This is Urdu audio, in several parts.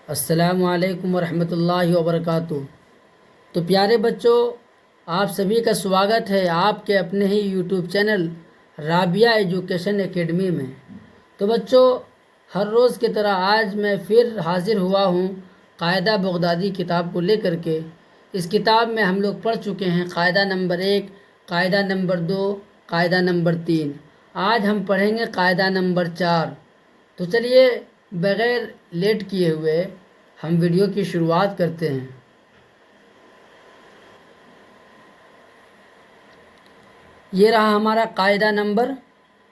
السلام علیکم ورحمۃ اللہ وبرکاتہ۔ تو پیارے بچوں، آپ سبھی کا سواگت ہے آپ کے اپنے ہی YouTube channel Rabia education academy میں۔ تو بچوں، ہر روز کی طرح آج میں پھر حاضر ہوا ہوں قاعدہ بغدادی کتاب کو لے کر کے۔ اس کتاب میں ہم لوگ پڑھ چکے ہیں قاعدہ نمبر 1، قاعدہ نمبر 2، قاعدہ نمبر 3۔ آج ہم پڑھیں گے قاعدہ نمبر 4۔ تو چلیے بغیر لیٹ کیے ہوئے ہم ویڈیو کی شروعات کرتے ہیں۔ یہ رہا ہمارا قاعدہ نمبر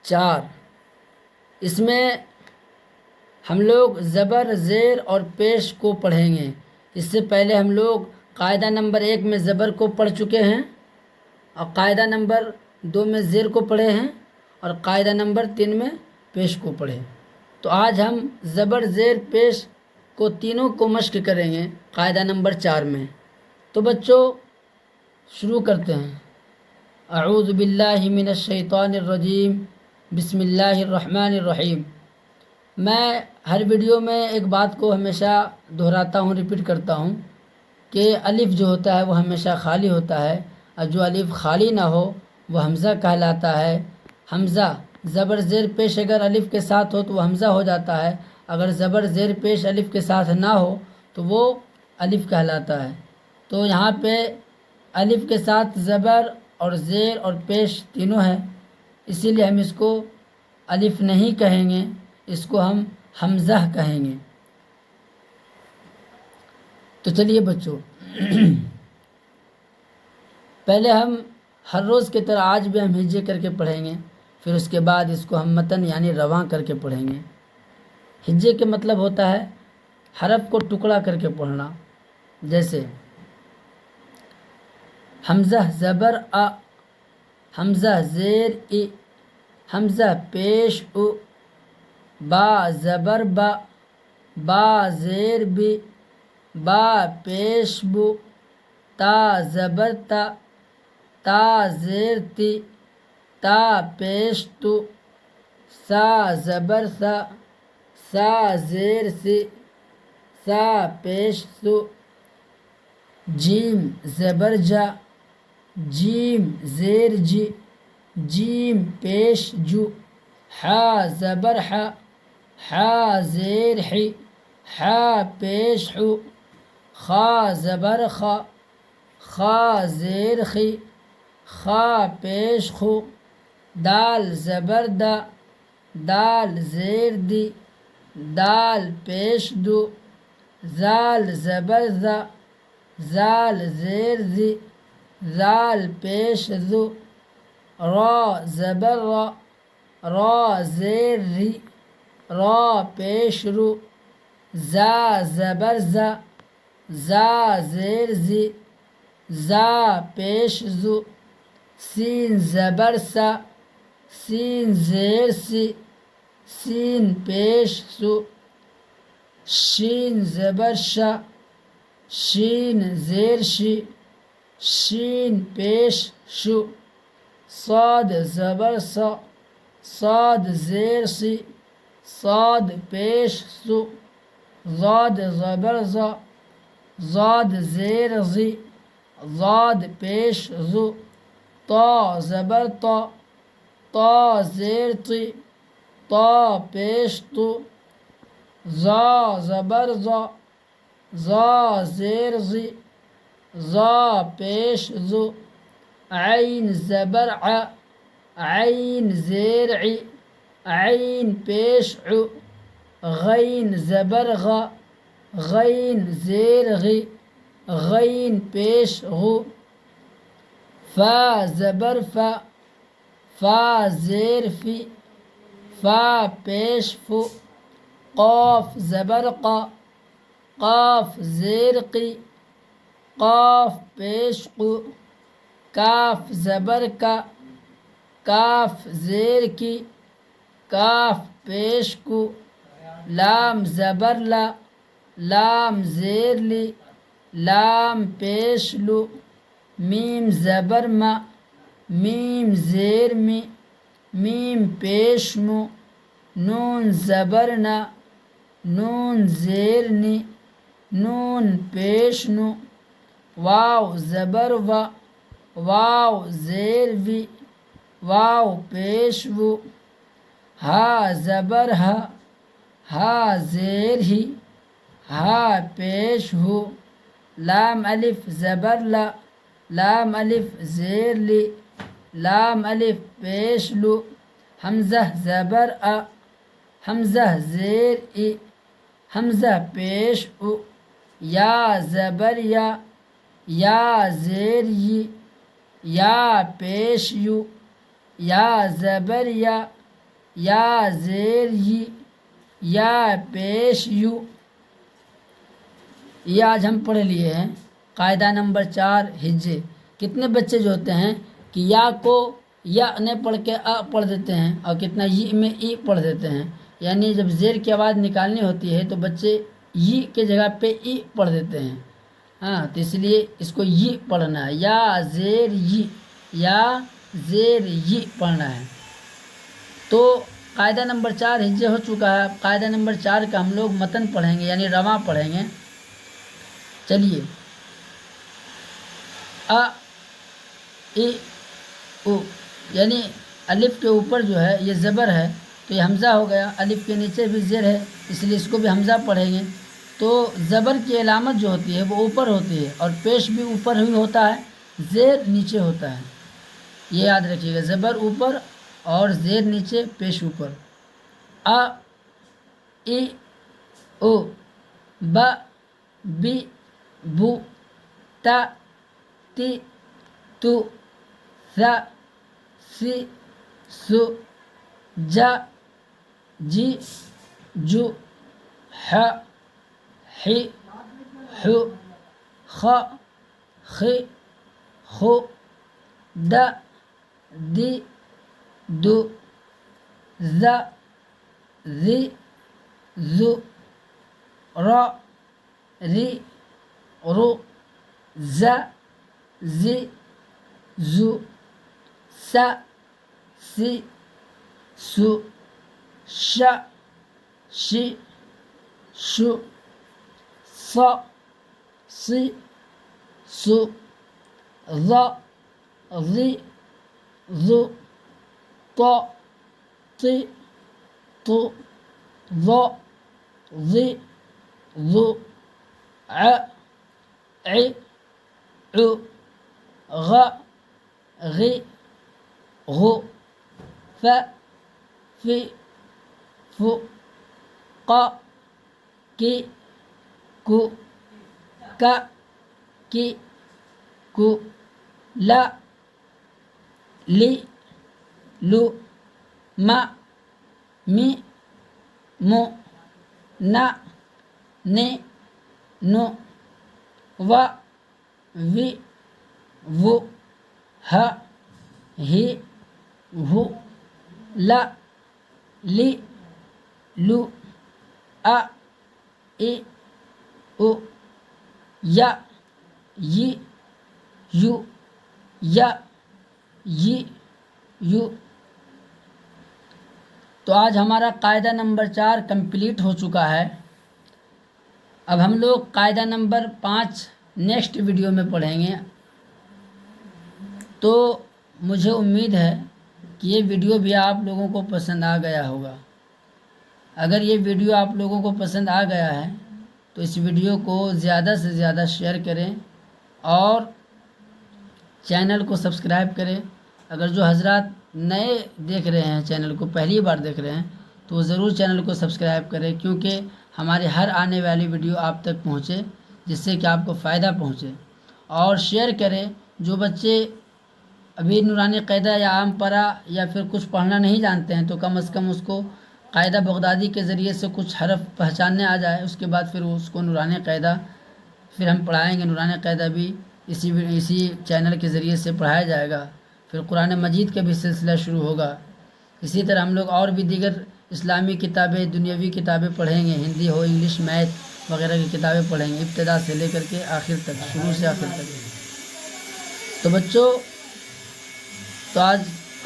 4۔ اس میں ہم لوگ زبر، زیر اور پیش کو پڑھیں گے۔ اس سے پہلے ہم لوگ قاعدہ نمبر 1 میں زبر کو پڑھ چکے ہیں، اور قاعدہ نمبر 2 میں زیر کو پڑھے ہیں، اور قاعدہ نمبر 3 میں پیش کو پڑھے۔ تو آج ہم زبر، زیر، پیش کو تینوں کو مشق کریں گے قاعدہ نمبر 4 میں۔ تو بچوں شروع کرتے ہیں۔ اعوذ باللہ من الشیطان الرجیم، بسم اللہ الرحمن الرحیم۔ میں ہر ویڈیو میں ایک بات کو ہمیشہ دہراتا ہوں، ریپیٹ کرتا ہوں کہ الف جو ہوتا ہے وہ ہمیشہ خالی ہوتا ہے، اور جو الف خالی نہ ہو وہ حمزہ کہلاتا ہے۔ حمزہ زبر، زیر، پیش اگر الف کے ساتھ ہو تو وہ حمزہ ہو جاتا ہے، اگر زبر، زیر، پیش الف کے ساتھ نہ ہو تو وہ الف کہلاتا ہے۔ تو یہاں پہ الف کے ساتھ زبر اور زیر اور پیش تینوں ہے، اسی لیے ہم اس کو الف نہیں کہیں گے، اس کو ہم حمزہ کہیں گے۔ تو چلیے بچوں، پہلے ہم ہر روز کی طرح آج بھی ہم ہجے کر کے پڑھیں گے، پھر اس کے بعد اس کو ہم متن یعنی رواں کر کے پڑھیں گے۔ ہجے کے مطلب ہوتا ہے حرف کو ٹکڑا کر کے پڑھنا، جیسے حمزہ زبر ا، حمزہ زیر ای، حمزہ پیش او، با زبر با، با زیر بی، با پیش بو، تا زبر تا، تا زیر تی، تا پیش تو، سا زبر سا، سا زیر سی، سا پیش سو، جیم زبر جا، جیم زیر جی، جیم پیش جو، حا زبر حا، حا زیر حی، حا پیش حو، خا زبر خا، خا زیر خی، خا پیش خو، دال زبر دا، دال زیر دی، دال پیش دو، زال زبر زا، زال زیر زی، زال پیش زو، را زبر را، را زیر ری، را پیش رو، زا زبر زا، زا زیر زی، زا پیش زو، سین زبر سا، سین زیر سی، سین پیش سو، شین زبر شا، شین زیر شی، شین پیش شو، صاد زبر سا، صاد زیر سی، صاد پیش سو، ضاد زبر زا، ضاد زیر زی، ضاد پیش زو، طا زبر طا، طا زیر طی، طا پیش تو، ظا زبر ظا، ظا زیر زی، ظا پیش زو، عین زبر ع، عین زیر عی، عین پیش عو، غین زبر غا، غین زیر غی، غین پیش غو، فا زبر فا، فا زیر فی، فا پیش فو، قاف زبر قا، قاف زیر قی، قاف پیش قو، کاف زبر کا، کاف زیر کی، کاف پیش کو، لام زبر لا، لام زیر لی، لام پیش لو، میم زبر ما، میم زیر می، میم پیش مو، نون زبر نا، نون زیر نی، نون پیش نو، واو زبر و، واو زیر وی، واو پیش وو، ہا زبر ہا، ہا زیر ہی، ہا پیش ہو، لام الف زبر لا، لام الف زیر لی، لام الف پیش لو، حمزہ زبر ا، حمزہ زیر ای، حمزہ پیش او، یا زبر یا، یا زیر ی، یا پیش یو، یا زبر یا، یا زیر ی، یا پیش یو۔ یہ آج ہم پڑھ لیے ہیں قاعدہ نمبر 4 ہجے۔ کتنے بچے جو ہوتے ہیں کہ یا کو یا نے پڑھ کے پڑھ دیتے ہیں، اور کتنا ی میں ای پڑھ دیتے ہیں، یعنی جب زیر کی آواز نکالنی ہوتی ہے تو بچے ی کے جگہ پہ ای پڑھ دیتے ہیں۔ ہاں، تو اس لیے اس کو ی پڑھنا ہے، یا زیر ی، یا زیر ی پڑھنا ہے۔ تو قاعدہ نمبر 4 ہجے ہو چکا ہے۔ قاعدہ نمبر 4 کا ہم لوگ متن پڑھیں گے، یعنی رواں پڑھیں گے۔ چلیے، ا ای او، یعنی الف کے اوپر جو ہے یہ زبر ہے تو یہ حمزہ ہو گیا، الف کے نیچے بھی زیر ہے اس لیے اس کو بھی حمزہ پڑھیں گے۔ تو زبر کی علامت جو ہوتی ہے وہ اوپر ہوتی ہے، اور پیش بھی اوپر ہی ہوتا ہے، زیر نیچے ہوتا ہے، یہ یاد رکھیے گا، زبر اوپر اور زیر نیچے، پیش اوپر۔ ا ای او، ب بی بو، تا تی تو، ث سی سو، جا جی جو، ح حی حو، خ خی خو، د دی دو، ذ ذی ذو، ر ری رو، ز زی زو، س سی سو، ش شی شو، ص سی سو، ظ ظی ظو، ط طی طو، ظ ظی ظو، ع عی عو، غ غی غو، ف فی فو، ق کی کو، ک کی کو، ل لی لو، م می مو، ن نی نو، و وی وو، ہ ہی ہو، ل لی لو، ا ای او، یا ی یو، یا ی یو۔ تو آج ہمارا قاعدہ نمبر 4 کمپلیٹ ہو چکا ہے۔ اب ہم لوگ قاعدہ نمبر 5 نیکسٹ ویڈیو میں پڑھیں گے۔ تو مجھے امید ہے کہ یہ ویڈیو بھی آپ لوگوں کو پسند آ گیا ہوگا۔ اگر یہ ویڈیو آپ لوگوں کو پسند آ گیا ہے تو اس ویڈیو کو زیادہ سے زیادہ شیئر کریں اور چینل کو سبسکرائب کریں۔ اگر جو حضرات نئے دیکھ رہے ہیں، چینل کو پہلی بار دیکھ رہے ہیں، تو وہ ضرور چینل کو سبسکرائب کریں، کیونکہ ہماری ہر آنے والی ویڈیو آپ تک پہنچے، جس سے کہ آپ کو فائدہ پہنچے۔ اور شیئر کریں۔ جو بچے ابھی نورانی قاعدہ یا عام پارہ یا پھر کچھ پڑھنا نہیں جانتے ہیں تو کم از کم اس کو قاعدہ بغدادی کے ذریعے سے کچھ حرف پہچاننے آ جائے، اس کے بعد پھر اس کو نورانی قاعدہ پھر ہم پڑھائیں گے۔ نورانی قاعدہ بھی اسی چینل کے ذریعے سے پڑھایا جائے گا۔ پھر قرآن مجید کا بھی سلسلہ شروع ہوگا۔ اسی طرح ہم لوگ اور بھی دیگر اسلامی کتابیں، دنیاوی کتابیں پڑھیں گے، ہندی ہو، انگلش، میتھ وغیرہ کی کتابیں پڑھیں گے، ابتدا سے لے کر کے آخر تک، شروع سے آخر تک۔ تو بچوں، تو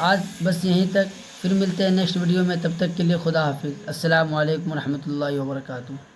آج بس یہیں تک، پھر ملتے ہیں نیکسٹ ویڈیو میں، تب تک کے لیے خدا حافظ۔ السلام علیکم ورحمۃ اللہ وبرکاتہ۔